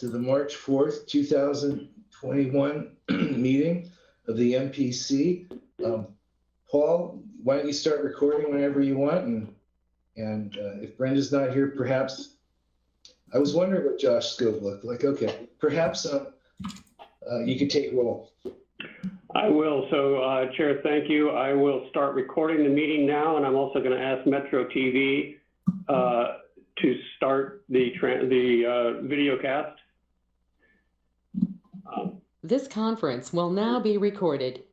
to the March 4th, 2021 meeting of the MPC. Paul, why don't you start recording whenever you want? And if Brenda's not here, perhaps, I was wondering what Josh Scove looked like. Okay, perhaps you could take roll. I will. So, Chair, thank you. I will start recording the meeting now, and I'm also going to ask Metro TV to start the video cast. This conference will now be recorded.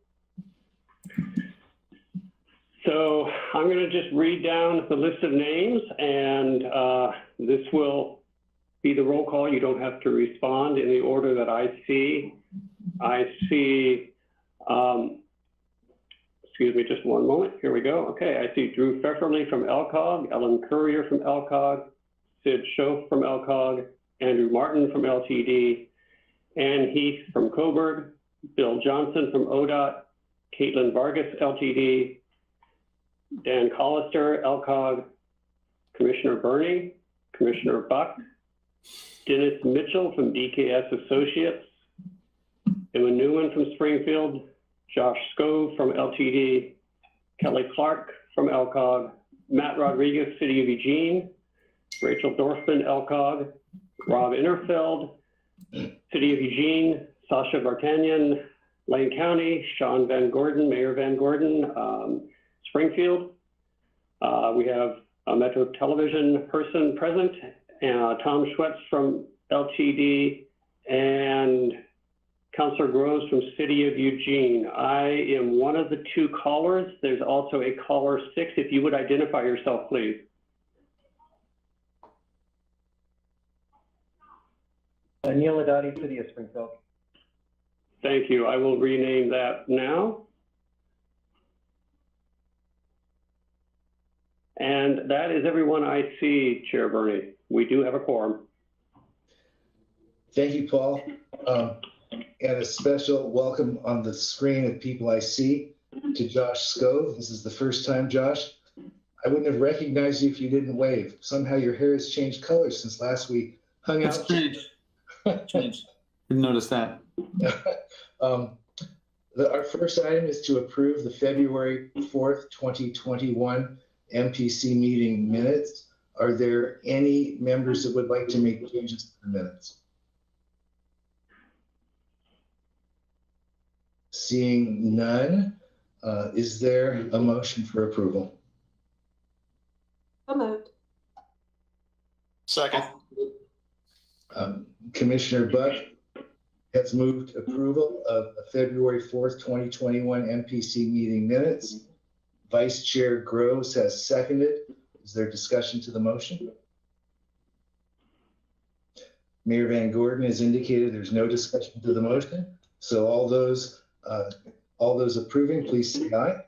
So I'm going to just read down the list of names, and this will be the roll call. You don't have to respond in the order that I see. I see, excuse me, just one moment. Here we go. Okay, I see Drew Pfefferly from LCOG, Ellen Courier from LCOG, Sid Schoaf from LCOG, Andrew Martin from LTD, Ann Heath from Coburg, Bill Johnson from ODOT, Caitlin Vargas, LTD, Dan Collister, LCOG, Commissioner Burney, Commissioner Buck, Dennis Mitchell from DKS Associates, Emma Newman from Springfield, Josh Scove from LTD, Kelly Clark from LCOG, Matt Rodriguez, City of Eugene, Rachel Dorfman, LCOG, Rob Innerfeld, City of Eugene, Sasha Vartanian, Lane County, Sean Van Gordon, Mayor Van Gordon, Springfield. We have a Metro Television person present, Tom Schwetz from LTD, and Councilor Groves from City of Eugene. I am one of the two callers. There's also a caller 6. If you would identify yourself, please. Neil Adati, City of Springfield. Thank you. I will rename that now. And that is everyone I see, Chair Burney. We do have a quorum. Thank you, Paul. And a special welcome on the screen of people I see to Josh Scove. This is the first time, Josh. I wouldn't have recognized you if you didn't wave. Somehow your hair has changed colors since last we hung out. It's changed. Changed. Didn't notice that. Our first item is to approve the February 4th, 2021 MPC meeting minutes. Are there any members that would like to make changes to the minutes? Seeing none, is there a motion for approval? So moved. Second. Commissioner Buck has moved approval of the February 4th, 2021 MPC meeting minutes. Vice Chair Groves has seconded. Is there discussion to the motion? Mayor Van Gordon has indicated there's no discussion to the motion. So all those approving, please say aye.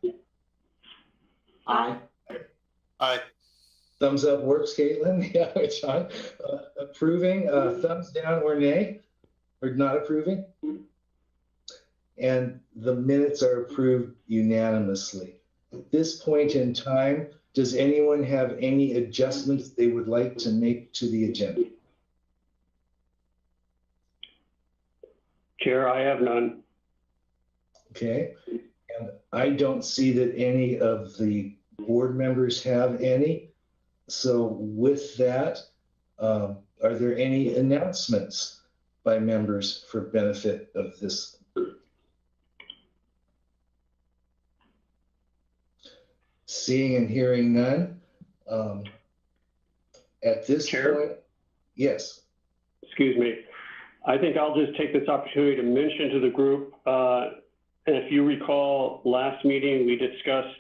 Aye. Aye. Thumbs up works, Caitlin. Yeah, it's on. Approving, thumbs down or nay, or not approving. And the minutes are approved unanimously. At this point in time, does anyone have any adjustments they would like to make to the agenda? Chair, I have none. Okay, and I don't see that any of the board members have any. So with that, are there any announcements by members for benefit of this group? Seeing and hearing none. At this Chair? point, yes. Excuse me. I think I'll just take this opportunity to mention to the group, and if you recall, last meeting we discussed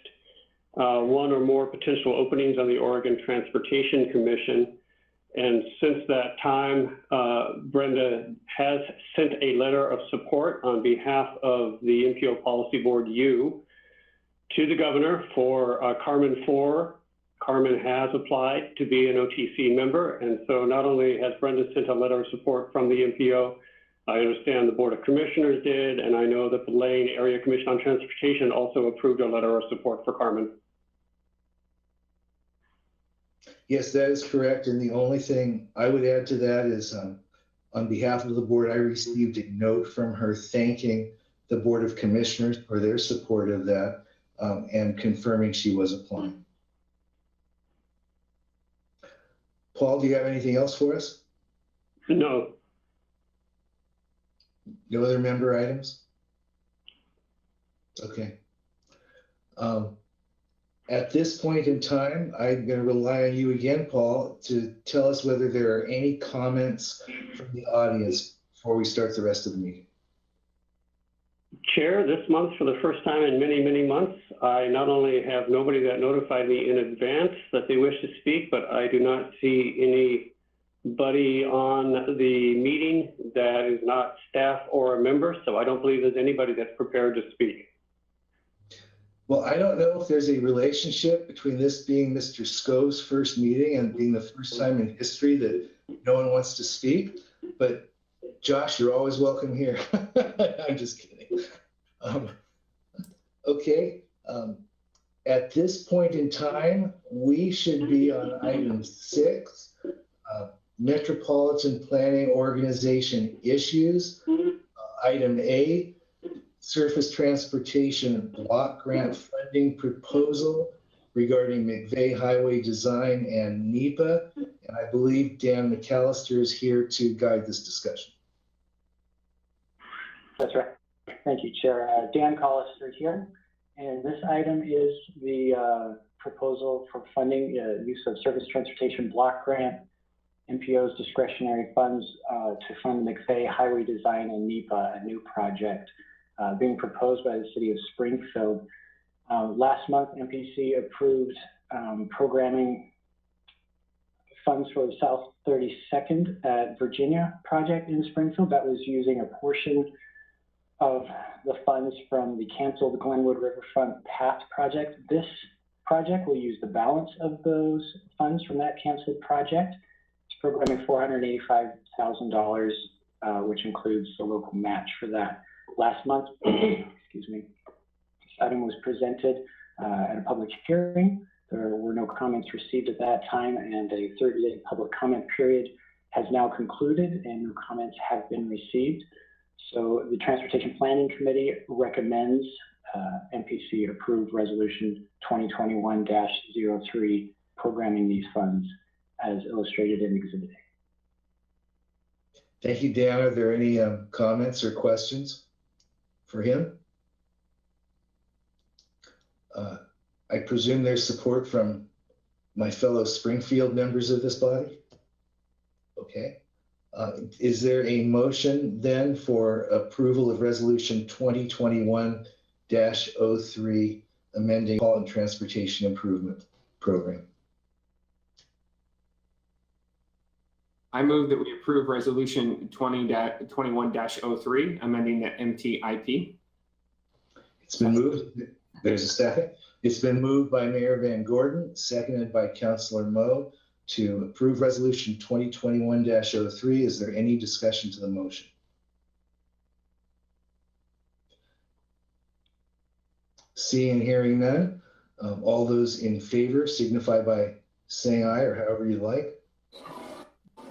one or more potential openings on the Oregon Transportation Commission. And since that time, Brenda has sent a letter of support on behalf of the MPO Policy Board U to the governor for Carmen 4. Carmen has applied to be an OTC member. And so not only has Brenda sent a letter of support from the MPO, I understand the Board of Commissioners did, and I know that the Lane Area Commission on Transportation also approved a letter of support for Carmen. Yes, that is correct. And the only thing I would add to that is On behalf of the board, I received a note from her thanking the Board of Commissioners for their support of that and confirming she was applying. Paul, do you have anything else for us? No. No other member items? Okay. At this point in time, I'm going to rely on you again, Paul, to tell us whether there are any comments from the audience before we start the rest of the meeting. Chair, this month, for the first time in many, many months, I not only have nobody that notified me in advance that they wish to speak, but I do not see anybody on the meeting that is not staff or a member, so I don't believe there's anybody that's prepared to speak. Well, I don't know if there's a relationship between this being Mr. Scove's first meeting and being the first time in history that no one wants to speak, but Josh, you're always welcome here. I'm just kidding. Okay. At this point in time, we should be on item 6, Metropolitan Planning Organization issues. Item A, Surface Transportation Block Grant Funding Proposal regarding McVeigh Highway Design and NEPA. And I believe Dan McAllister is here to guide this discussion. That's right. Thank you, Chair. Dan Collister here. And this item is the proposal for funding use of Surface Transportation Block Grant, MPO's discretionary funds to fund McVeigh Highway Design and NEPA, a new project being proposed by the City of Springfield. Last month, MPC approved programming funds for the South 32nd at Virginia project in Springfield that was using a portion of the funds from the canceled Glenwood Riverfront Path project. This project will use the balance of those funds from that canceled project. It's programming $485,000, which includes the local match for that. Last month, excuse me, this item was presented at a public hearing. There were no comments received at that time, and a 30-day public comment period has now concluded, and no comments have been received. So the Transportation Planning Committee recommends MPC approve Resolution 2021-03, programming these funds as illustrated in Exhibit A. Thank you, Dan. Are there any comments or questions for him? I presume there's support from my fellow Springfield members of this body? Okay. Is there a motion then for approval of Resolution 2021-03, amending Metropolitan Transportation Improvement Program? I move that we approve Resolution 2021-03, amending the MTIP. It's been moved. There's a second. It's been moved by Mayor Van Gordon, seconded by Councilor Moe to approve Resolution 2021-03. Is there any discussion to the motion? Seeing and hearing none, all those in favor signify by saying aye or however you like.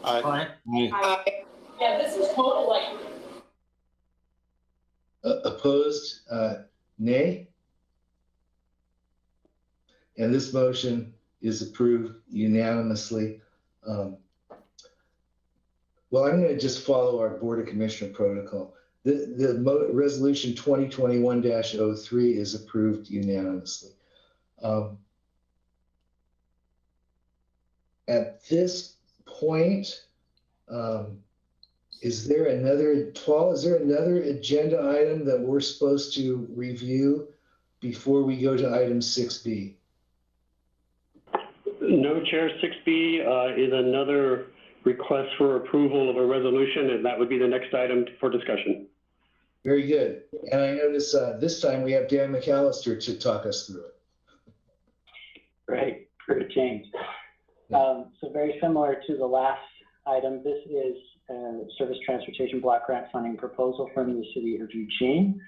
Aye. Aye. Yeah, this is total like. Opposed, nay. And this motion is approved unanimously. Well, I'm going to just follow our Board of Commissioner protocol. The Resolution 2021-03 is approved unanimously. At this point, is there another agenda item that we're supposed to review before we go to item 6B? No, Chair. 6B is another request for approval of a resolution, and that would be the next item for discussion. Very good. And I notice this time we have Dan McAllister to talk us through it. Great, for a change. So very similar to the last item, this is a Surface Transportation Block Grant Funding proposal from the City of Eugene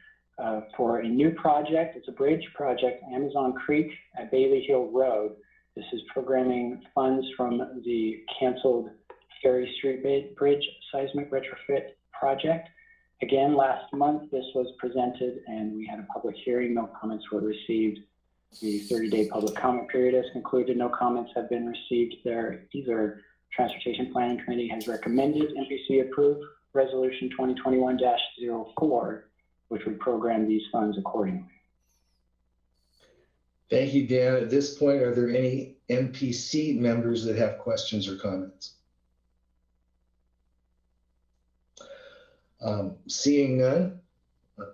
for a new project. It's a bridge project, Amazon Creek at Bailey Hill Road. This is programming funds from the canceled Ferry Street Bridge seismic retrofit project. Again, last month this was presented and we had a public hearing. No comments were received. The 30-day public comment period has concluded. No comments have been received there either. Transportation Planning Committee has recommended MPC approve Resolution 2021-04, which would program these funds accordingly. Thank you, Dan. At this point, are there any MPC members that have questions or comments? Seeing none,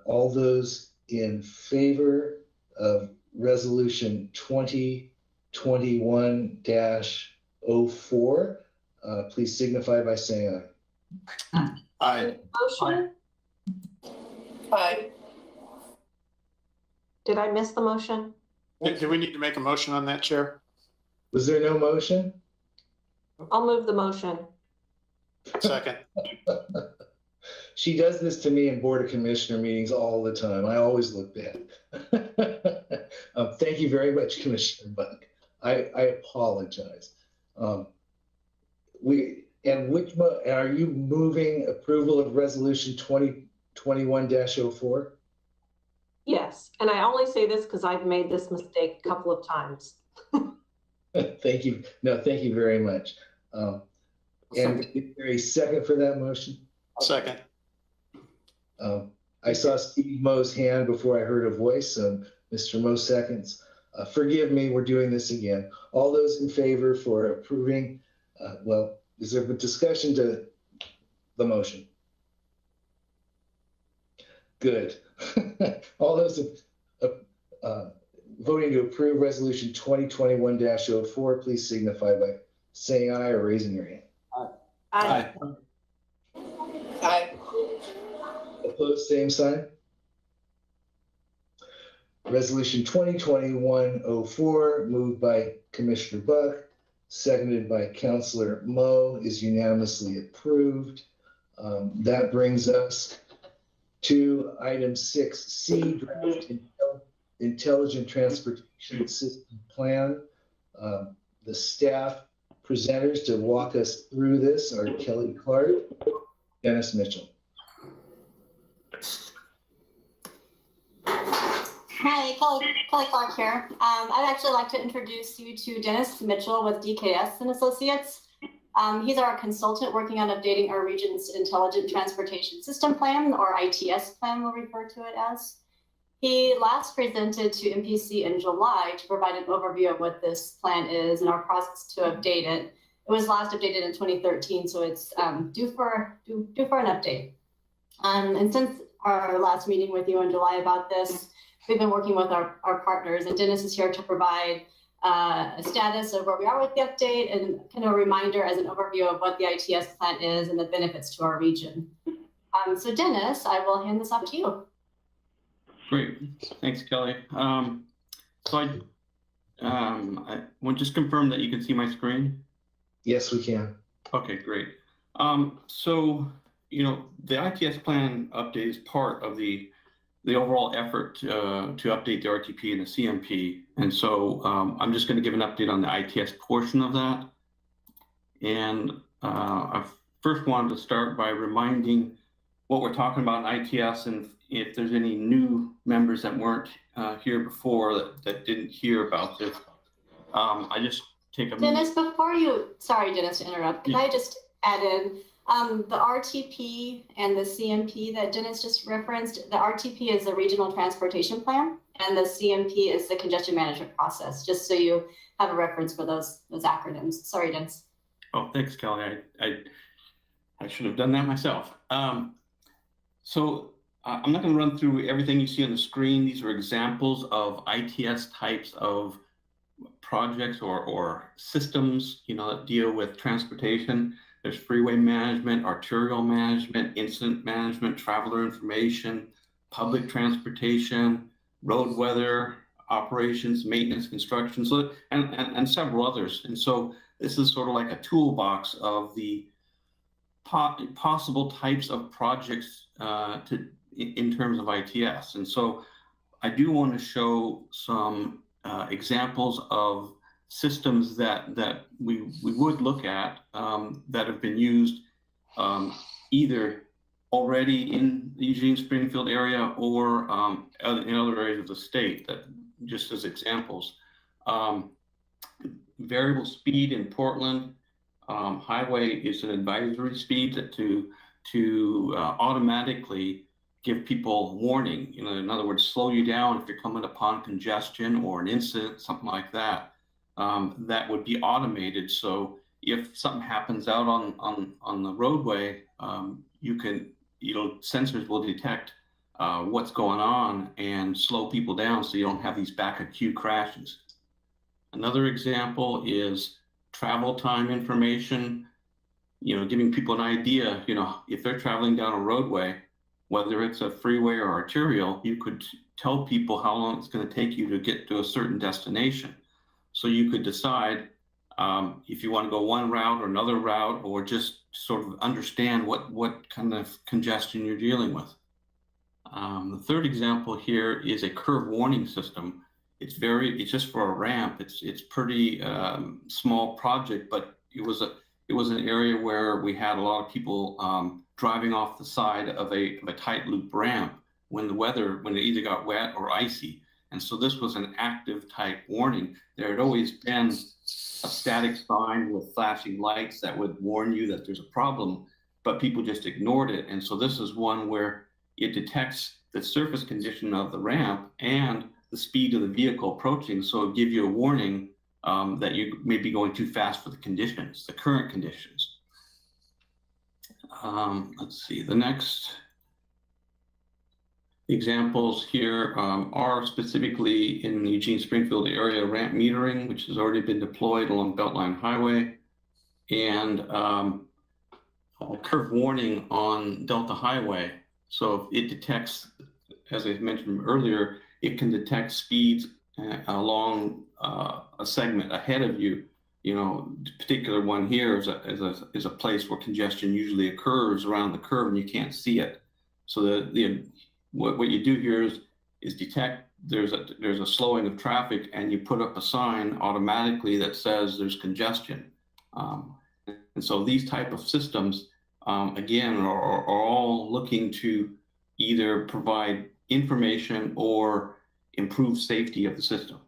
all those in favor of Resolution 2021-04, please signify by saying aye. Aye. Motion? Aye. Did I miss the motion? Do we need to make a motion on that, Chair? Was there no motion? I'll move the motion. Second. She does this to me in Board of Commissioner meetings all the time. I always look bad. Thank you very much, Commissioner Buck. I apologize. Are you moving approval of Resolution 2021-04? Yes, and I only say this because I've made this mistake a couple of times. Thank you. No, thank you very much. And is there a second for that motion? Second. I saw Steve Moe's hand before I heard a voice. Mr. Moe seconds. Forgive me, we're doing this again. All those in favor for approving, well, is there a discussion to the motion? Good. All those voting to approve Resolution 2021-04, please signify by saying aye or raising your hand. Aye. Aye. Opposed, same sign. Resolution 2021-04, moved by Commissioner Buck, seconded by Councilor Moe, is unanimously approved. That brings us to item 6C, draft intelligent transportation system plan. The staff presenters to walk us through this are Kelly Clark, Dennis Mitchell. Hi, Kelly Clark here. I'd actually like to introduce you to Dennis Mitchell with DKS and Associates. He's our consultant working on updating our region's Intelligent Transportation System Plan, or ITS plan we'll refer to it as. He last presented to MPC in July to provide an overview of what this plan is and our process to update it. It was last updated in 2013, so it's due for an update. And since our last meeting with you in July about this, we've been working with our partners, and Dennis is here to provide a status of where we are with the update and kind of a reminder as an overview of what the ITS plan is and the benefits to our region. So Dennis, I will hand this off to you. Great, thanks, Kelly. I want to just confirm that you can see my screen. Yes, we can. Okay, great. So, you know, the ITS plan update is part of the overall effort to update the RTP and the CMP. And so I'm just going to give an update on the ITS portion of that. And I first wanted to start by reminding what we're talking about in ITS, and if there's any new members that weren't here before that didn't hear about this. I just take a Dennis, before you, sorry, Dennis, to interrupt, can I just add in the RTP and the CMP that Dennis just referenced? The RTP is the Regional Transportation Plan, and the CMP is the Congestion Management Process, just so you have a reference for those acronyms. Sorry, Dennis. Oh, thanks, Kelly. I should have done that myself. So I'm not going to run through everything you see on the screen. These are examples of ITS types of projects or systems, you know, that deal with transportation. There's freeway management, arterial management, incident management, traveler information, public transportation, road weather operations, maintenance, construction, so and several others. And so this is sort of like a toolbox of the possible types of projects in terms of ITS. And so I do want to show some examples of systems that we would look at that have been used either already in the Eugene Springfield area or in other areas of the state, that just as examples. Variable speed in Portland highway is an advisory speed to automatically give people warning. In other words, slow you down if you're coming upon congestion or an incident, something like that. That would be automated. So if something happens out on the roadway, sensors will detect what's going on and slow people down so you don't have these back of queue crashes. Another example is travel time information, giving people an idea, if they're traveling down a roadway, whether it's a freeway or arterial, you could tell people how long it's going to take you to get to a certain destination. So you could decide if you want to go one route or another route, or just sort of understand what kind of congestion you're dealing with. The third example here is a curve warning system. It's just for a ramp. It's pretty small project, but it was an area where we had a lot of people driving off the side of a tight loop ramp when it either got wet or icy. And so this was an active type warning. There had always been a static sign with flashing lights that would warn you that there's a problem, but people just ignored it. And so this is one where it detects the surface condition of the ramp and the speed of the vehicle approaching. So it'll give you a warning that you may be going too fast for the current conditions. Let's see, the next examples here are specifically in the Eugene Springfield area ramp metering, which has already been deployed along Beltline Highway, and curve warning on Delta Highway. So if it detects, as I mentioned earlier, it can detect speeds along a segment ahead of you. The particular one here is a place where congestion usually occurs around the curve and you can't see it. So what you do here is detect there's a slowing of traffic, and you put up a sign automatically that says there's congestion. And so these type of systems, again, are all looking to either provide information or improve safety of the system.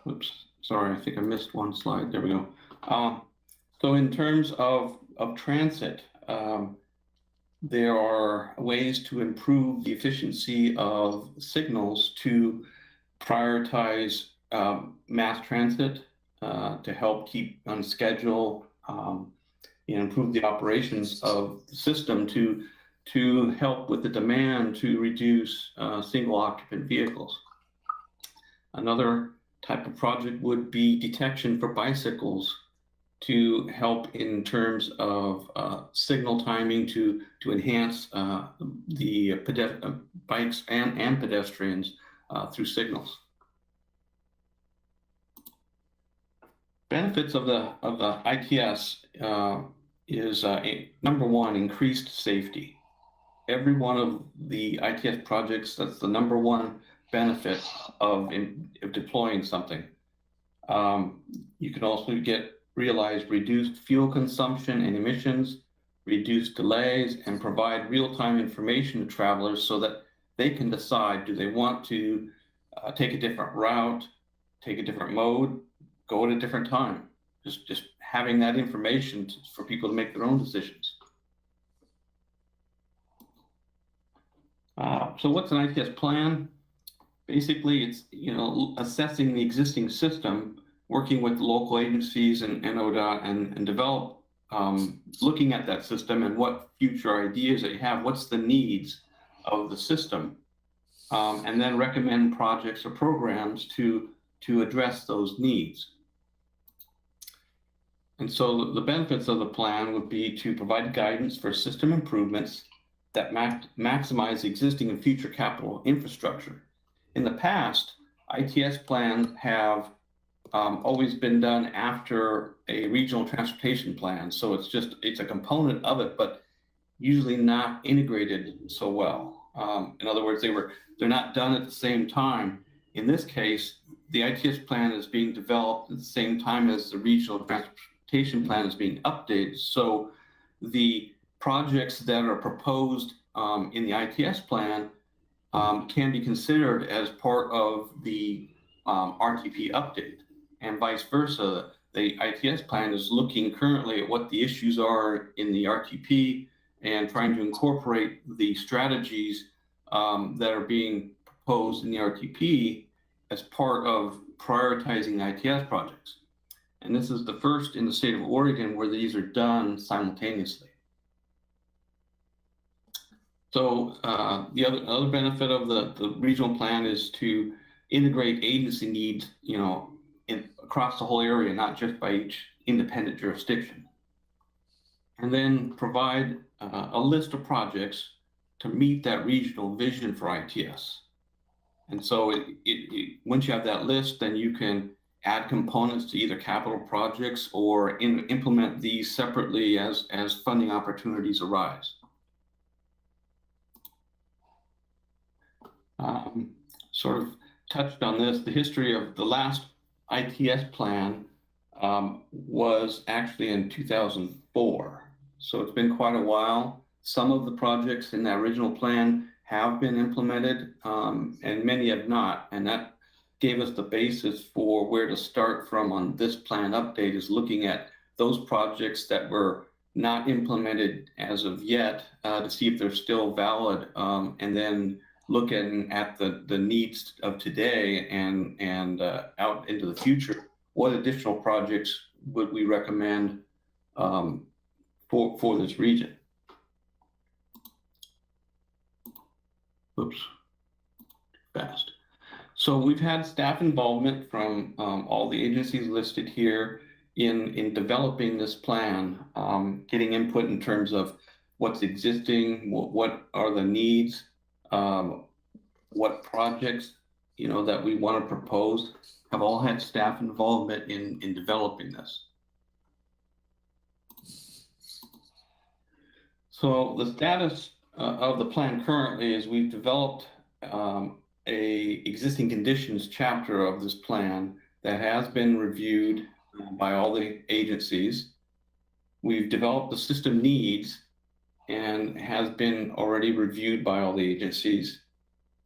Oops, sorry, I think I missed one slide. There we go. So in terms of transit, there are ways to improve the efficiency of signals to prioritize mass transit, to help keep on schedule, improve the operations of the system to help with the demand to reduce single occupant vehicles. Another type of project would be detection for bicycles to help in terms of signal timing to enhance the bikes and pedestrians through signals. Benefits of the ITS is number one, increased safety. Every one of the ITS projects, that's the number one benefit of deploying something. You can also realize reduced fuel consumption and emissions, reduce delays, and provide real-time information to travelers so that they can decide, do they want to take a different route, take a different mode, go at a different time. Just having that information for people to make their own decisions. So what's an ITS plan? Basically, it's assessing the existing system, working with the local agencies and ODOT and develop, looking at that system and what future ideas that you have, what's the needs of the system, and then recommend projects or programs to address those needs. And so the benefits of the plan would be to provide guidance for system improvements that maximize existing and future capital infrastructure. In the past, ITS plans have always been done after a regional transportation plan. So it's a component of it, but usually not integrated so well. In other words, they're not done at the same time. In this case, the ITS plan is being developed at the same time as the regional transportation plan is being updated. So the projects that are proposed in the ITS plan can be considered as part of the RTP update, and vice versa. The ITS plan is looking currently at what the issues are in the RTP and trying to incorporate the strategies that are being proposed in the RTP as part of prioritizing ITS projects. And this is the first in the state of Oregon where these are done simultaneously. So the other benefit of the regional plan is to integrate agency needs, across the whole area, not just by each independent jurisdiction. And then provide a list of projects to meet that regional vision for ITS. And so once you have that list, then you can add components to either capital projects or implement these separately as funding opportunities arise. Sort of touched on this. The history of the last ITS plan was actually in 2004. So it's been quite a while. Some of the projects in that original plan have been implemented and many have not. And that gave us the basis for where to start from on this plan update, is looking at those projects that were not implemented as of yet to see if they're still valid, and then looking at the needs of today and out into the future. What additional projects would we recommend for this region? Oops, fast. So we've had staff involvement from all the agencies listed here in developing this plan, getting input in terms of what's existing, what are the needs, what projects that we want to propose. Have all had staff involvement in developing this. So the status of the plan currently is we've developed a existing conditions chapter of this plan that has been reviewed by all the agencies. We've developed the system needs and has been already reviewed by all the agencies.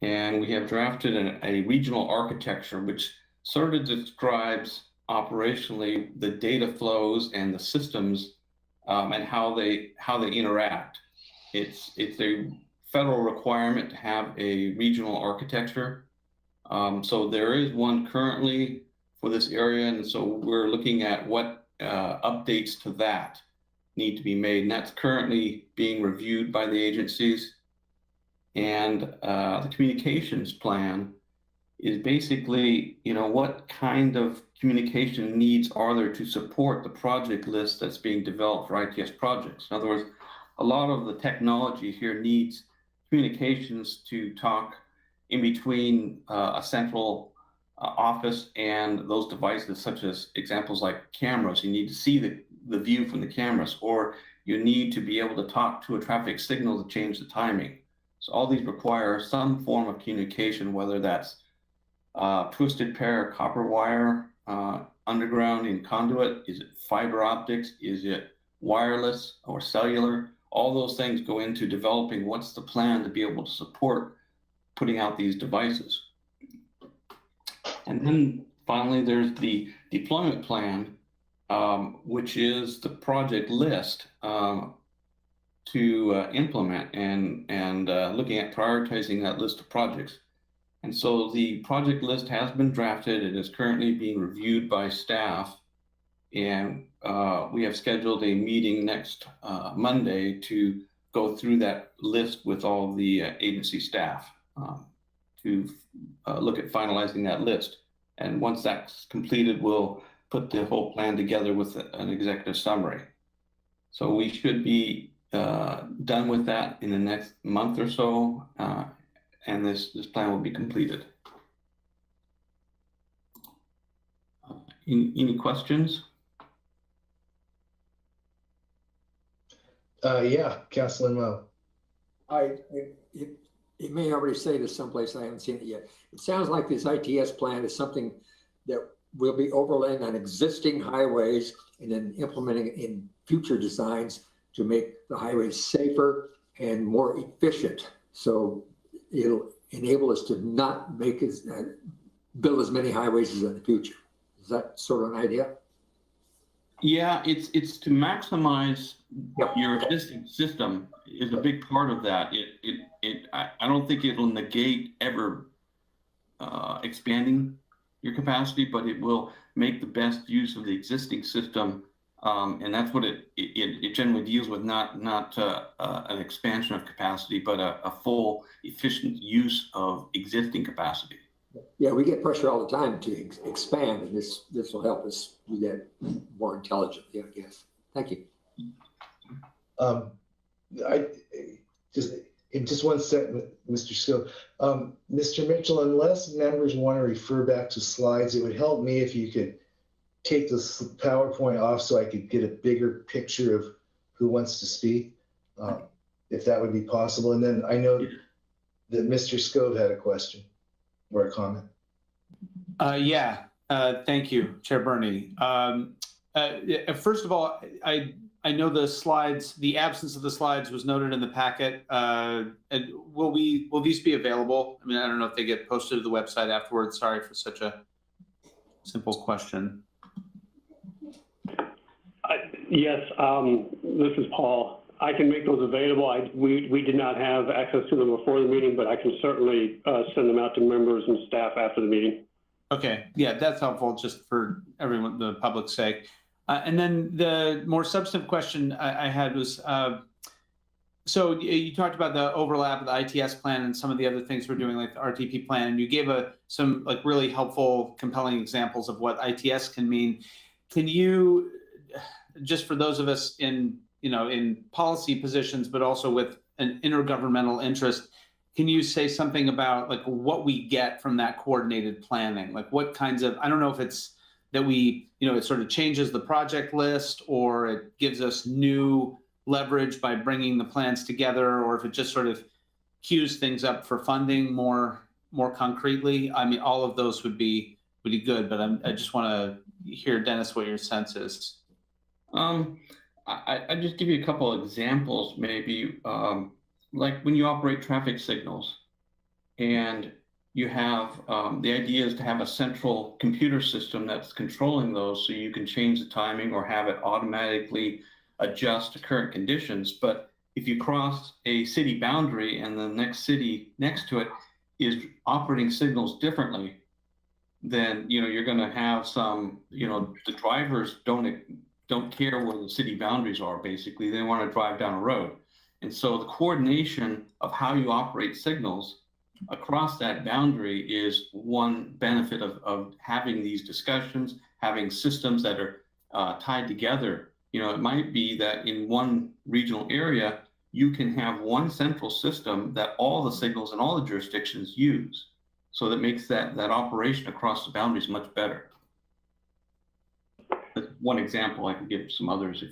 And we have drafted a regional architecture which sort of describes operationally the data flows and the systems and how they interact. It's a federal requirement to have a regional architecture. So there is one currently for this area, and so we're looking at what updates to that need to be made, and that's currently being reviewed by the agencies. And the communications plan is basically, what kind of communication needs are there to support the project list that's being developed for ITS projects. In other words, a lot of the technology here needs communications to talk in between a central office and those devices, such as examples like cameras. You need to see the view from the cameras, or you need to be able to talk to a traffic signal to change the timing. So all these require some form of communication, whether that's twisted pair copper wire underground in conduit, is it fiber optics, is it wireless or cellular? All those things go into developing what's the plan to be able to support putting out these devices. And then finally, there's the deployment plan, which is the project list to implement and looking at prioritizing that list of projects. And so the project list has been drafted. It is currently being reviewed by staff. And we have scheduled a meeting next Monday to go through that list with all the agency staff to look at finalizing that list. And once that's completed, we'll put the whole plan together with an executive summary. So we should be done with that in the next month or so, and this plan will be completed. Any questions? Yeah, Councilor Mo. It it may already say this someplace, I haven't seen it yet. It sounds like this ITS plan is something that will be overlaying on existing highways and then implementing it in future designs to make the highways safer and more efficient. So it'll enable us to not make build as many highways as in the future. Is that sort of an idea? Yeah, it's to maximize your existing system is a big part of that. I don't think it'll negate ever expanding your capacity, but it will make the best use of the existing system, and that's what it generally deals with. Not an expansion of capacity, but a full efficient use of existing capacity. Yeah, we get pressure all the time to expand, and this will help us do that more intelligently, I guess. Thank you. I just in just one second, Mr. Scope. Mr. Mitchell, unless members want to refer back to slides, it would help me if you could take this PowerPoint off so I could get a bigger picture of who wants to speak, if that would be possible. And then I know that Mr. Scove had a question or a comment. Thank you, Chair Burney. First of all, I know the slides, the absence of the slides was noted in the packet. And will these be available? I mean, I don't know if they get posted to the website afterwards. Sorry for such a simple question. Yes, this is Paul. I can make those available. We did not have access to them before the meeting, but I can certainly send them out to members and staff after the meeting. Okay, yeah, that's helpful just for everyone, the public's sake. And then the more substantive question I had was, so you talked about the overlap of the ITS plan and some of the other things we're doing, like the RTP plan, and you gave some like really helpful, compelling examples of what ITS can mean. Can you, just for those of us in policy positions, but also with an intergovernmental interest, can you say something about like what we get from that coordinated planning? Like what kinds of, I don't know if it's that it sort of changes the project list, or it gives us new leverage by bringing the plans together, or if it just sort of cues things up for funding more concretely. I mean, all of those would be good, but I just want to hear, Dennis, what your sense is. I just give you a couple of examples, maybe, like when you operate traffic signals, and you have the idea is to have a central computer system that's controlling those, so you can change the timing or have it automatically adjust to current conditions. But if you cross a city boundary and the next city next to it is operating signals differently, then you're going to have some, the drivers don't care where the city boundaries are. Basically, they want to drive down a road. And so the coordination of how you operate signals across that boundary is one benefit of having these discussions, having systems that are tied together. It might be that in one regional area, you can have one central system that all the signals in all the jurisdictions use. So that makes that operation across the boundaries much better. That's one example. I can give some others.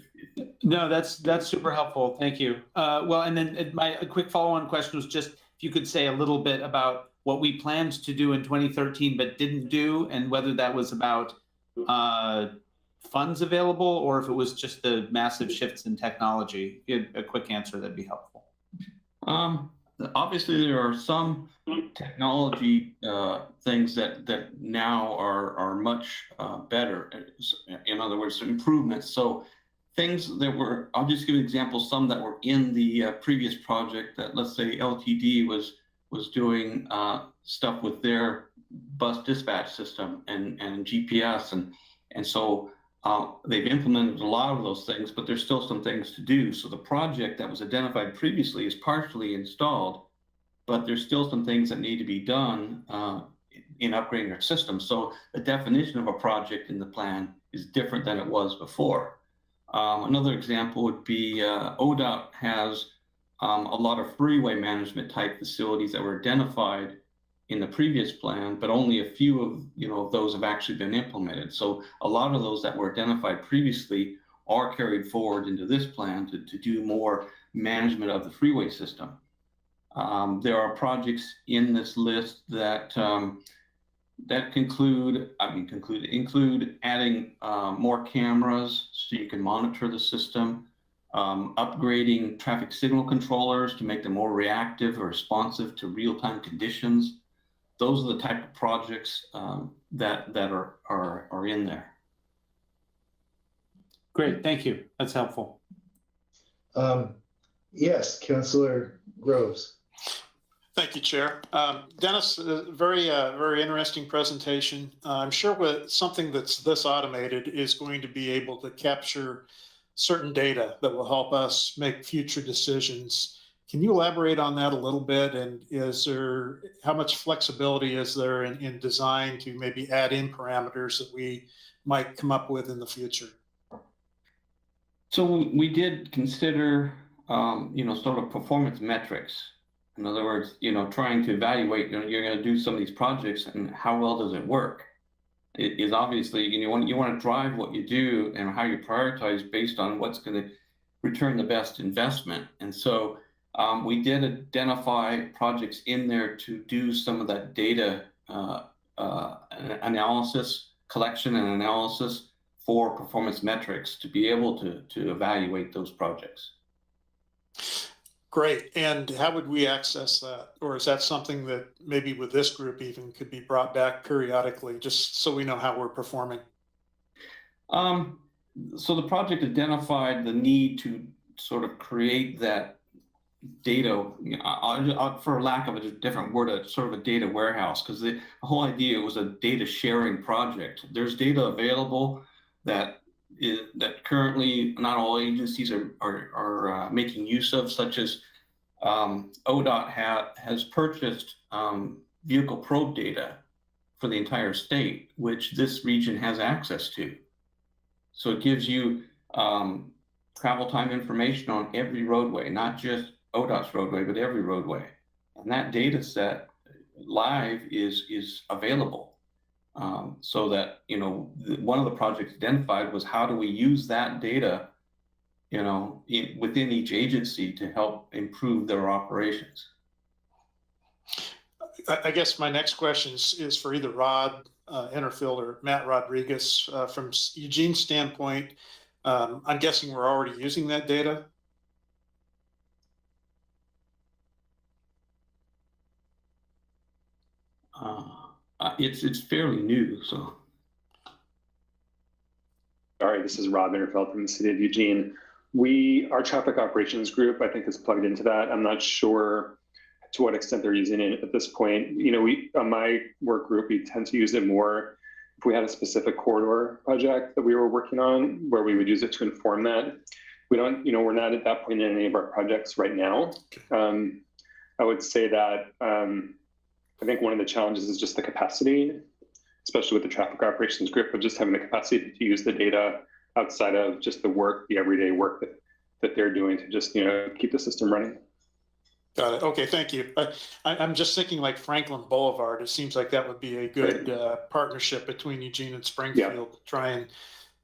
No, that's super helpful. Thank you. Well, and then a quick follow-on question was just if you could say a little bit about what we planned to do in 2013 but didn't do, and whether that was about funds available or if it was just the massive shifts in technology. If you had a quick answer, that'd be helpful. Obviously, there are some technology things that now are much better. In other words, improvements. So things that were, I'll just give an example, some that were in the previous project that, let's say, LTD was doing stuff with their bus dispatch system and GPS. And so they've implemented a lot of those things, but there's still some things to do. So the project that was identified previously is partially installed, but there's still some things that need to be done in upgrading our system. So the definition of a project in the plan is different than it was before. Another example would be ODOT has a lot of freeway management type facilities that were identified in the previous plan, but only a few of those have actually been implemented. So a lot of those that were identified previously are carried forward into this plan to do more management of the freeway system. There are projects in this list that include adding more cameras so you can monitor the system, upgrading traffic signal controllers to make them more reactive or responsive to real-time conditions. Those are the type of projects that are in there. Great, thank you. That's helpful. Yes, Councillor Groves. Thank you, Chair. Dennis, very interesting presentation. I'm sure with something that's this automated is going to be able to capture certain data that will help us make future decisions. Can you elaborate on that a little bit? And how much flexibility is there in design to maybe add in parameters that we might come up with in the future? So we did consider, sort of performance metrics. In other words, trying to evaluate, you're going to do some of these projects and how well does it work? It is obviously, you want to drive what you do and how you prioritize based on what's going to return the best investment. And so we did identify projects in there to do some of that data analysis, collection and analysis for performance metrics to be able to evaluate those projects. Great. And how would we access that? Or is that something that maybe with this group even could be brought back periodically, just so we know how we're performing? So the project identified the need to sort of create that data, for lack of a different word, a sort of a data warehouse, because the whole idea was a data sharing project. There's data available that currently not all agencies are making use of, such as ODOT has purchased vehicle probe data for the entire state, which this region has access to. So it gives you travel time information on every roadway, not just ODOT's roadway, but every roadway. And that data set live is available. So that, one of the projects identified was how do we use that data, within each agency to help improve their operations. I guess my next question is for either Rod Enterfield or Matt Rodriguez. From Eugene's standpoint, I'm guessing we're already using that data. It's fairly new, so. All right, this is Rob Interfeld from the city of Eugene. Our traffic operations group, I think, is plugged into that. I'm not sure to what extent they're using it at this point. On my work group, we tend to use it more if we had a specific corridor project that we were working on, where we would use it to inform that. We're not at that point in any of our projects right now. I would say that I think one of the challenges is just the capacity, especially with the traffic operations group, of just having the capacity to use the data outside of just the everyday work that they're doing to just, keep the system running. Got it. Okay, thank you. I'm just thinking like Franklin Boulevard. It seems like that would be a good partnership between Eugene and Springfield to try and,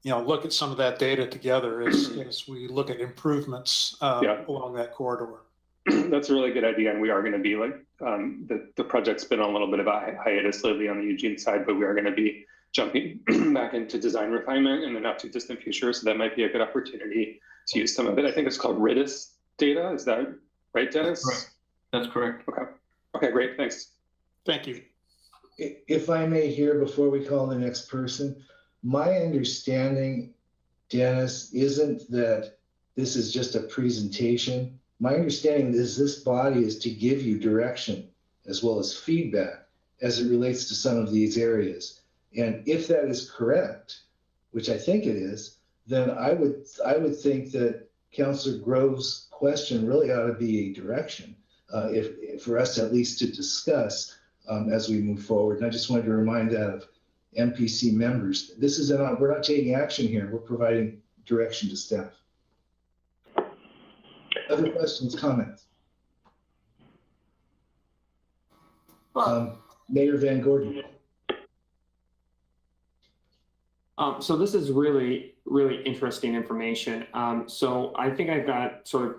look at some of that data together as we look at improvements along that corridor. That's a really good idea, and we are going to be the project's been on a little bit of a hiatus lately on the Eugene side, but we are going to be jumping back into design refinement in the not too distant future. So that might be a good opportunity to use some of it. I think it's called RIDIS data. Is that right, Dennis? That's correct. Okay, great. Thanks. Thank you. If I may here, before we call the next person, my understanding, Dennis, isn't that this is just a presentation. My understanding is this body is to give you direction as well as feedback as it relates to some of these areas. And if that is correct, which I think it is, then I would think that Councillor Grove's question really ought to be a direction if for us at least to discuss as we move forward. And I just wanted to remind that of MPC members. We're not taking action here. We're providing direction to staff. Other questions, comments? Mayor Van Gordon. So this is really, really interesting information. So I think I've got sort of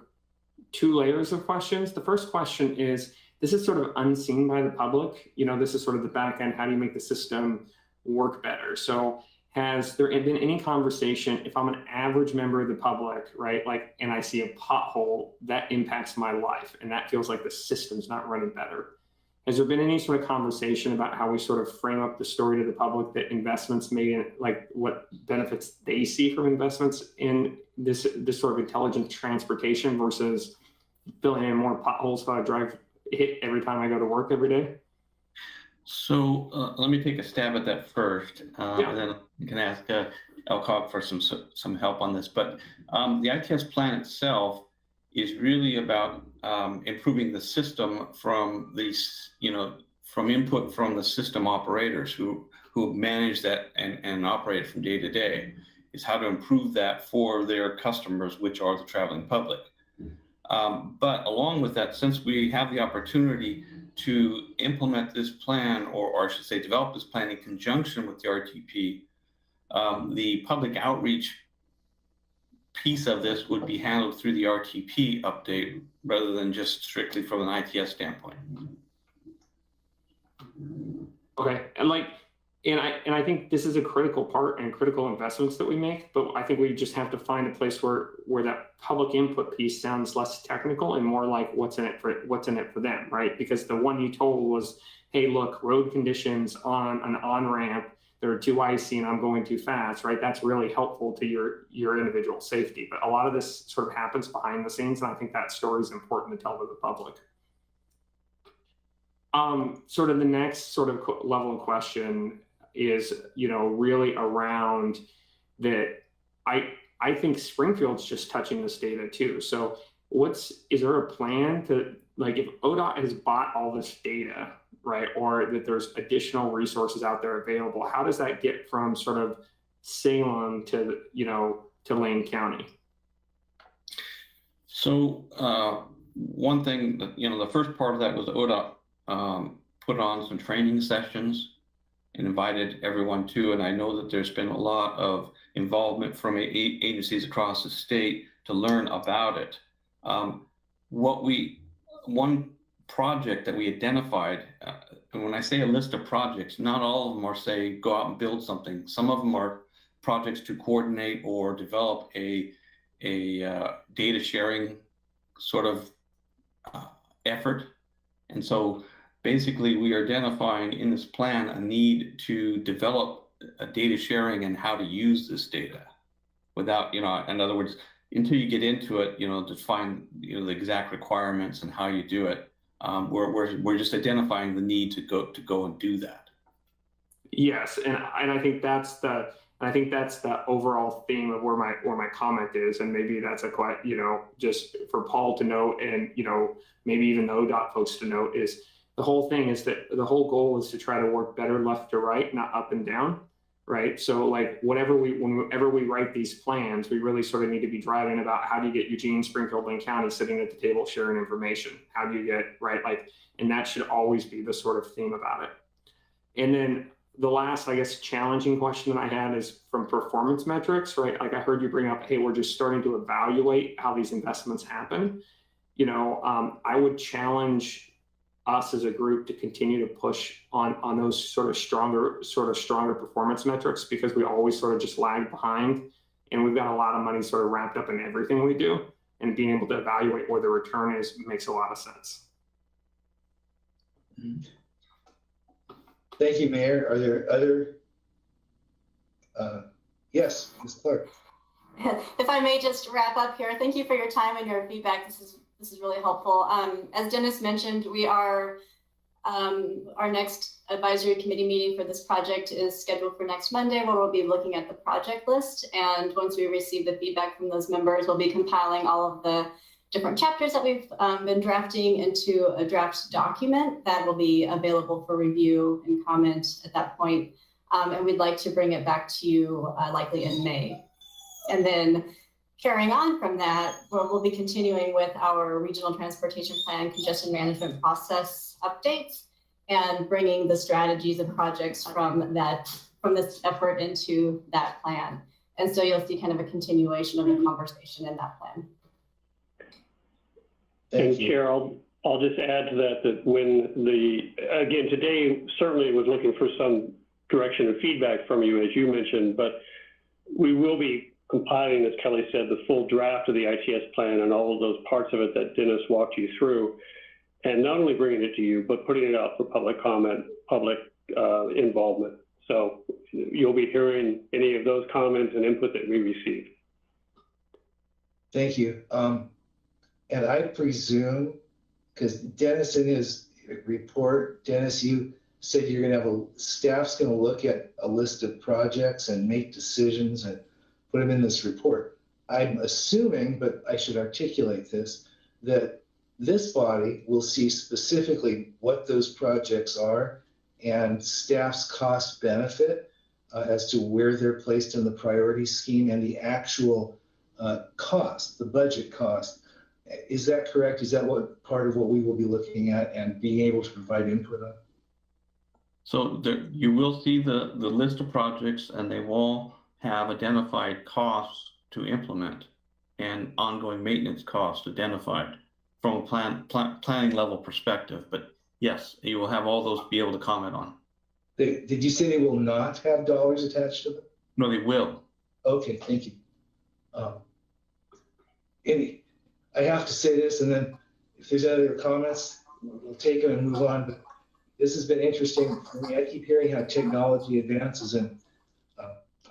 two layers of questions. The first question is, this is sort of unseen by the public. You know, this is sort of the back end. How do you make the system work better? So has there been any conversation, if I'm an average member of the public, right, like, and I see a pothole that impacts my life, and that feels like the system's not running better? Has there been any sort of conversation about how we sort of frame up the story to the public that investments made in, like, what benefits they see from investments in this sort of intelligent transportation versus filling in more potholes if I hit every time I go to work every day? So let me take a stab at that first, and then you can ask LCOG for some help on this. But the ITS plan itself is really about improving the system from these, from input from the system operators who manage that and operate from day to day. Is how to improve that for their customers, which are the traveling public. But along with that, since we have the opportunity to implement this plan, or I should say develop this plan in conjunction with the RTP, the public outreach piece of this would be handled through the RTP update rather than just strictly from an ITS standpoint. Okay, and I think this is a critical part and critical investments that we make, but I think we just have to find a place where that public input piece sounds less technical and more like what's in it for them, right? Because the one you told was, hey, look, road conditions on an on-ramp, they're too icy and I'm going too fast, right? That's really helpful to your individual safety. But a lot of this sort of happens behind the scenes, and I think that story is important to tell to the public. Sort of the next sort of level of question is, really around that. I think Springfield's just touching this data too. So is there a plan to, like, if ODOT has bought all this data, right, or that there's additional resources out there available, how does that get from sort of Salem to, to Lane County? So one thing that, the first part of that was ODOT put on some training sessions and invited everyone to, and I know that there's been a lot of involvement from agencies across the state to learn about it. One project that we identified, and when I say a list of projects, not all of them are, say, go out and build something. Some of them are projects to coordinate or develop a data sharing sort of effort. And so basically, we are identifying in this plan a need to develop a data sharing and how to use this data without, in other words, until you get into it, to find, the exact requirements and how you do it. We're just identifying the need to go and do that. Yes, and I think that's the overall theme of where my comment is, and maybe that's just for Paul to note, and maybe even the ODOT folks to note, is the whole thing is that the whole goal is to try to work better left to right, not up and down, right? So like whenever we write these plans, we really sort of need to be driving about how do you get Eugene, Springfield, Lane County sitting at the table sharing information? How do you get, right? And that should always be the sort of theme about it. And then the last, I guess, challenging question that I had is from performance metrics, right? Like I heard you bring up, hey, we're just starting to evaluate how these investments happen. I would challenge us as a group to continue to push on those sort of stronger performance metrics, because we always sort of just lag behind, and we've got a lot of money sort of wrapped up in everything we do, and being able to evaluate where the return is makes a lot of sense. Thank you, Mayor. Are there other? Yes, Ms. Clark. If I may just wrap up here, thank you for your time and your feedback. This is really helpful. As Dennis mentioned, we are our next advisory committee meeting for this project is scheduled for next Monday, where we'll be looking at the project list. And once we receive the feedback from those members, we'll be compiling all of the different chapters that we've been drafting into a draft document that will be available for review and comment at that point. And we'd like to bring it back to you likely in May. And then carrying on from that, we'll be continuing with our regional transportation plan congestion management process updates and bringing the strategies and projects from this effort into that plan. And so you'll see kind of a continuation of the conversation in that plan. And Chair, I'll just add to that, that when again, today certainly was looking for some direction and feedback from you, as you mentioned, but we will be compiling, as Kelly said, the full draft of the ITS plan and all of those parts of it that Dennis walked you through, and not only bringing it to you, but putting it out for public comment, public involvement. So you'll be hearing any of those comments and input that we receive. Thank you. And I presume, because Dennis in his report, Dennis, you said you're going to have staff's going to look at a list of projects and make decisions and put them in this report. I'm assuming, but I should articulate this, that this body will see specifically what those projects are and staff's cost benefit as to where they're placed in the priority scheme and the actual cost, the budget cost. Is that correct? Is that what part of what we will be looking at and being able to provide input on? So you will see the list of projects, and they will have identified costs to implement and ongoing maintenance costs identified from a planning level perspective. But yes, you will have all those to be able to comment on. Did you say they will not have dollars attached to them? No, they will. Okay, thank you. I have to say this, and then if there's other comments, we'll take them and move on. But this has been interesting for me. I keep hearing how technology advances, and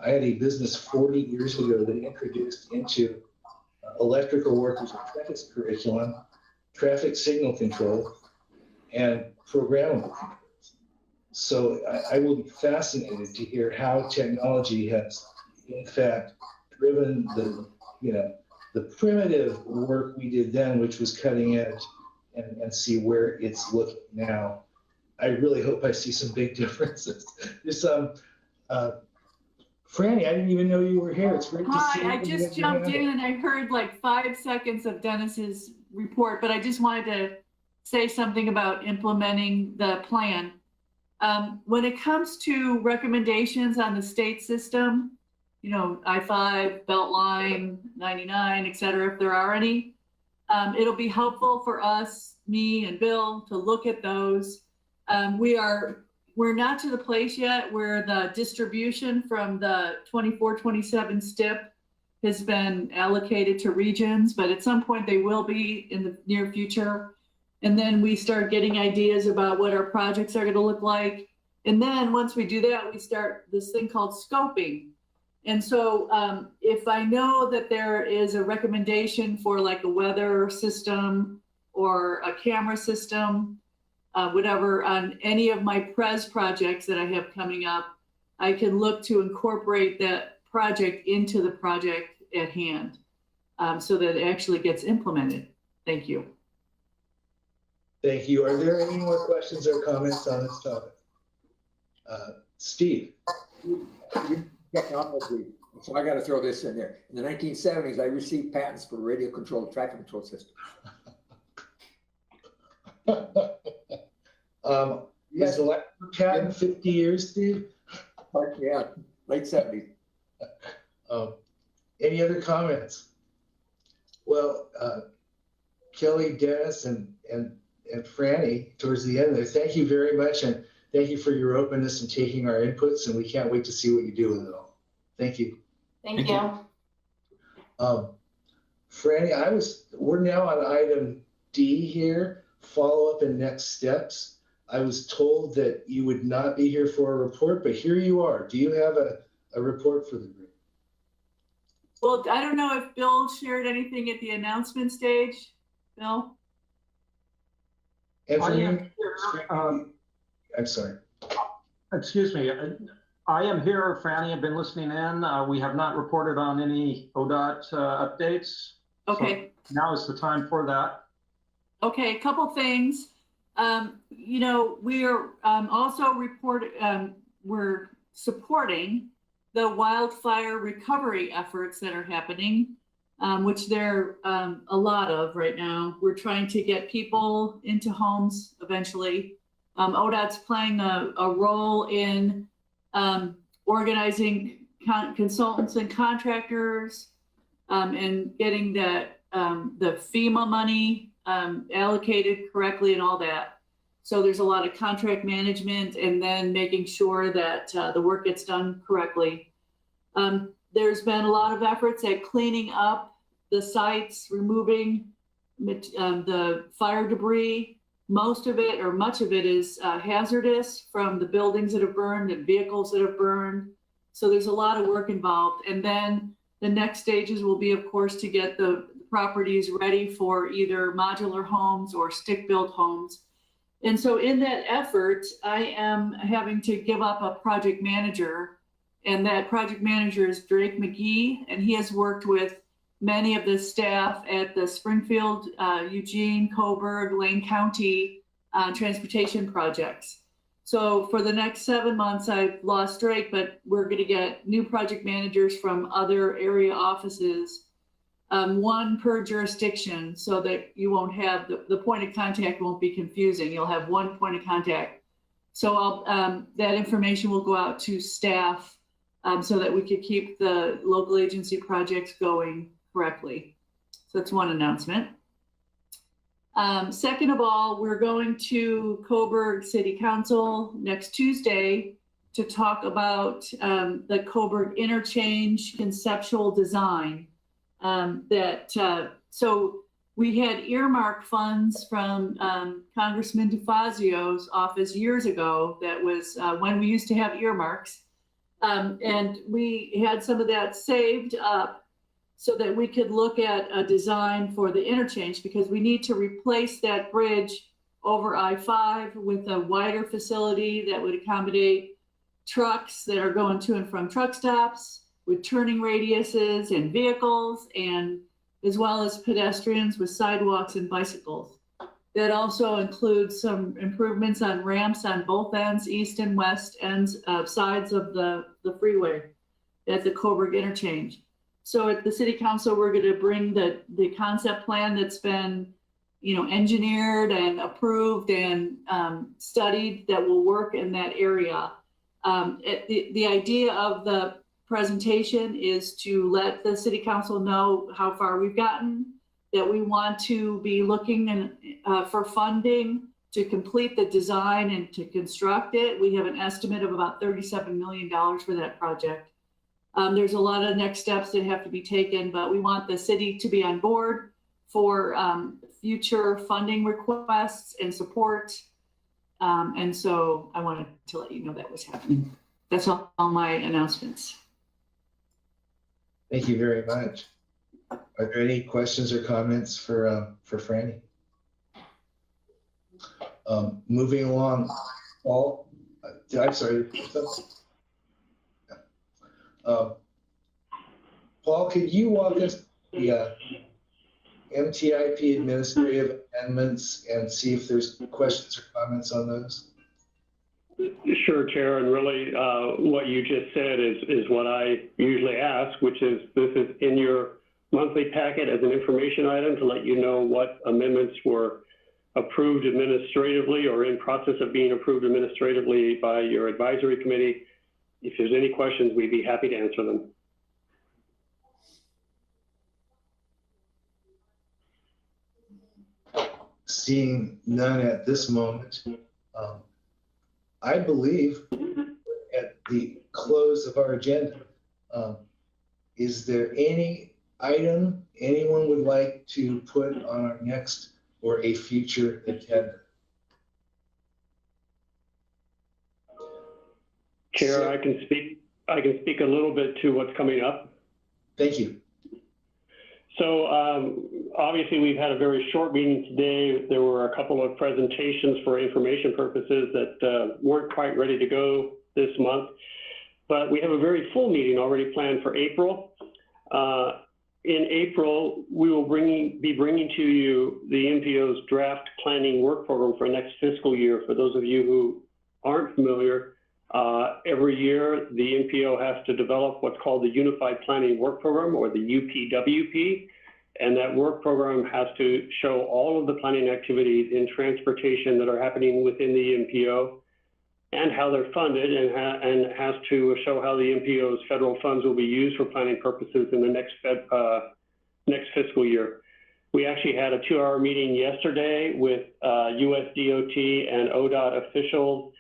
I had a business 40 years ago that introduced into electrical workers' apprentice curriculum, traffic signal control, and programmable. So I will be fascinated to hear how technology has, in fact, driven the primitive work we did then, which was cutting edge, and see where it's looking now. I really hope I see some big differences. There's Franny, I didn't even know you were here. It's great to see you. Hi, I just jumped in and I heard like 5 seconds of Dennis's report, but I just wanted to say something about implementing the plan. When it comes to recommendations on the state system, you know, I-5, Beltline, 99, et cetera, if there are any, it'll be helpful for us, me and Bill, to look at those. We're not to the place yet where the distribution from the 24-27 STIP has been allocated to regions, but at some point they will be in the near future. And then we start getting ideas about what our projects are going to look like. And then once we do that, we start this thing called scoping. And so if I know that there is a recommendation for like a weather system or a camera system, whatever, on any of my PRES projects that I have coming up, I can look to incorporate that project into the project at hand so that it actually gets implemented. Thank you. Thank you. Are there any more questions or comments on this topic? Steve. Technology. So I got to throw this in there. In the 1970s, I received patents for radio controlled traffic control system. Is the last patent 50 years, Steve? Yeah, late 70s. Any other comments? Well, Kelly, Dennis, and Franny, towards the end there, thank you very much, and thank you for your openness and taking our inputs, and we can't wait to see what you do with it all. Thank you. Thank you. Franny, we're now on item D here, follow-up and next steps. I was told that you would not be here for a report, but here you are. Do you have a report for the group? Well, I don't know if Bill shared anything at the announcement stage. Bill? I'm sorry. Excuse me. I am here, Franny. I've been listening in. We have not reported on any ODOT updates. Okay. So now is the time for that. Okay, a couple things. You know, we are also we're supporting the wildfire recovery efforts that are happening, which there are a lot of right now. We're trying to get people into homes eventually. ODOT's playing a role in organizing consultants and contractors and getting the FEMA money allocated correctly and all that. So there's a lot of contract management and then making sure that the work gets done correctly. There's been a lot of efforts at cleaning up the sites, removing the fire debris. Most of it or much of it is hazardous from the buildings that have burned and vehicles that have burned. So there's a lot of work involved. And then the next stages will be, of course, to get the properties ready for either modular homes or stick-built homes. And so in that effort, I am having to give up a project manager, and that project manager is Drake McGee, and he has worked with many of the staff at the Springfield, Eugene, Coburg, Lane County transportation projects. So for the next 7 months, I've lost Drake, but we're going to get new project managers from other area offices, one per jurisdiction, so that you won't have the point of contact won't be confusing. You'll have one point of contact. So that information will go out to staff so that we could keep the local agency projects going correctly. So that's one announcement. Second of all, we're going to Coburg City Council next Tuesday to talk about the Coburg interchange conceptual design. So we had earmarked funds from Congressman DeFazio's office years ago. That was when we used to have earmarks. And we had some of that saved up so that we could look at a design for the interchange, because we need to replace that bridge over I-5 with a wider facility that would accommodate trucks that are going to and from truck stops, with turning radiuses and vehicles, and as well as pedestrians with sidewalks and bicycles. That also includes some improvements on ramps on both ends, east and west ends, sides of the freeway at the Coburg interchange. So at the city council, we're going to bring the concept plan that's been, engineered and approved and studied that will work in that area. The idea of the presentation is to let the city council know how far we've gotten, that we want to be looking for funding to complete the design and to construct it. We have an estimate of about $37 million for that project. There's a lot of next steps that have to be taken, but we want the city to be on board for future funding requests and support. And so I wanted to let you know that was happening. That's all my announcements. Thank you very much. Are there any questions or comments for Franny? Moving along, Paul, I'm sorry. Paul, could you walk us through the MTIP administrative amendments and see if there's questions or comments on those? Sure, Chair, and really what you just said is what I usually ask, which is this is in your monthly packet as an information item to let you know what amendments were approved administratively or in process of being approved administratively by your advisory committee. If there's any questions, we'd be happy to answer them. Seeing none at this moment, I believe at the close of our agenda, is there any item anyone would like to put on our next or a future agenda? Chair, I can speak a little bit to what's coming up. Thank you. So obviously we've had a very short meeting today. There were a couple of presentations for information purposes that weren't quite ready to go this month, but we have a very full meeting already planned for April. In April, we will be bringing to you the MPO's draft planning work program for next fiscal year. For those of you who aren't familiar, every year the MPO has to develop what's called the Unified Planning Work Program, or the UPWP, and that work program has to show all of the planning activities in transportation that are happening within the MPO and how they're funded, and has to show how the MPO's federal funds will be used for planning purposes in the next fiscal year. We actually had a 2-hour meeting yesterday with USDOT and ODOT officials,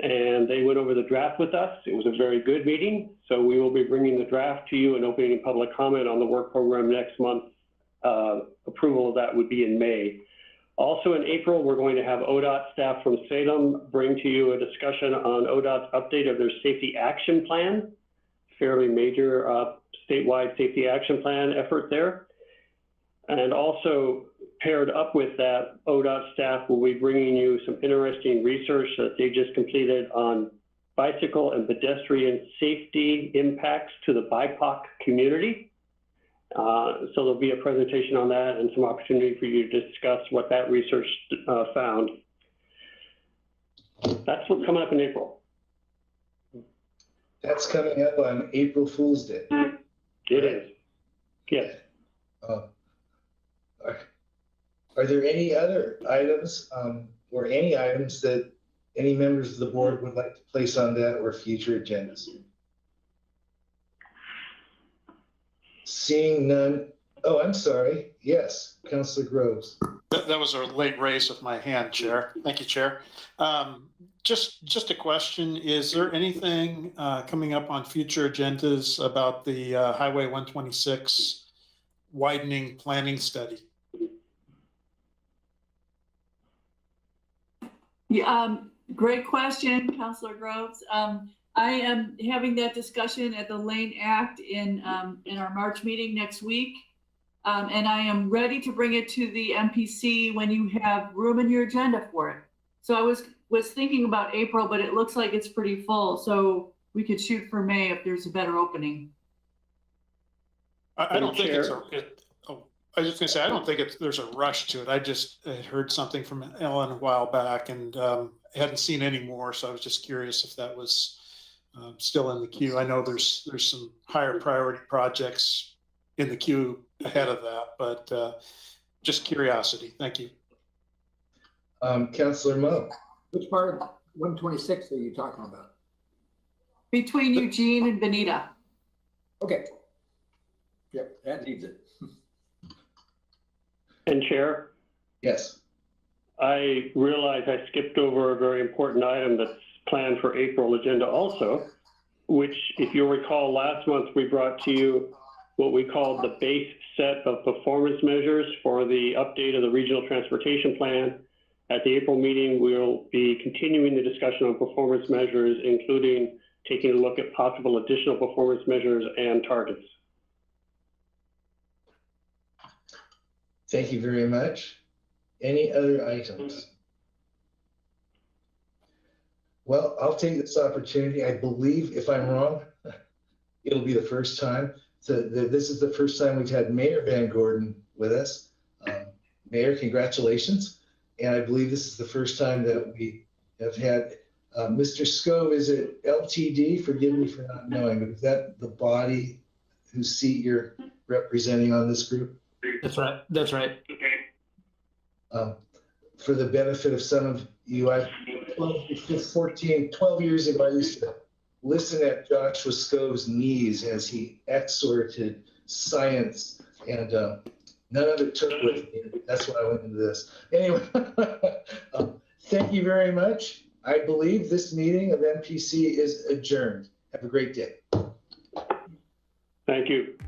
and they went over the draft with us. It was a very good meeting. So we will be bringing the draft to you and opening public comment on the work program next month. Approval of that would be in May. Also in April, we're going to have ODOT staff from Salem bring to you a discussion on ODOT's update of their safety action plan, fairly major statewide safety action plan effort there. And also paired up with that, ODOT staff will be bringing you some interesting research that they just completed on bicycle and pedestrian safety impacts to the BIPOC community. So there'll be a presentation on that and some opportunity for you to discuss what that research found. That's what's coming up in April. That's coming up on April Fool's Day. It is. Yes. Are there any other items or any items that any members of the board would like to place on that or future agendas? Seeing none. Oh, I'm sorry. Yes, Councilor Groves. That was a late raise of my hand, Chair. Thank you, Chair. Just a question. Is there anything coming up on future agendas about the Highway 126 widening planning study? Yeah, great question, Councilor Groves. I am having that discussion at the Lane Act in our March meeting next week. And I am ready to bring it to the MPC when you have room in your agenda for it. So I was thinking about April, but it looks like it's pretty full. So we could shoot for May if there's a better opening. I don't think it's I was just gonna say, I don't think there's a rush to it. I just had heard something from Ellen a while back and hadn't seen any more. So I was just curious if that was still in the queue. I know there's some higher priority projects in the queue ahead of that, but just curiosity. Thank you. Councilor Moe. Which part of 126 are you talking about? Between Eugene and Benita. Okay. Yep, that needs it. And Chair? Yes. I realize I skipped over a very important item that's planned for April agenda also, which, if you'll recall, last month we brought to you what we called the base set of performance measures for the update of the regional transportation plan. At the April meeting, we'll be continuing the discussion on performance measures, including taking a look at possible additional performance measures and targets. Thank you very much. Any other items? Well, I'll take this opportunity. I believe, if I'm wrong, it'll be the first time. So this is the first time we've had Mayor Van Gordon with us. Mayor, congratulations. And I believe this is the first time that we have had Mr. Scove. Is it LTD? Forgive me for not knowing, but is that the body whose seat you're representing on this group? That's right. That's right. For the benefit of some of you, 12 years ago, I used to listen at Joshua Scove's knees as he exhorted science, and none of it took with me. That's why I went into this. Anyway, thank you very much. I believe this meeting of MPC is adjourned. Have a great day. Thank you.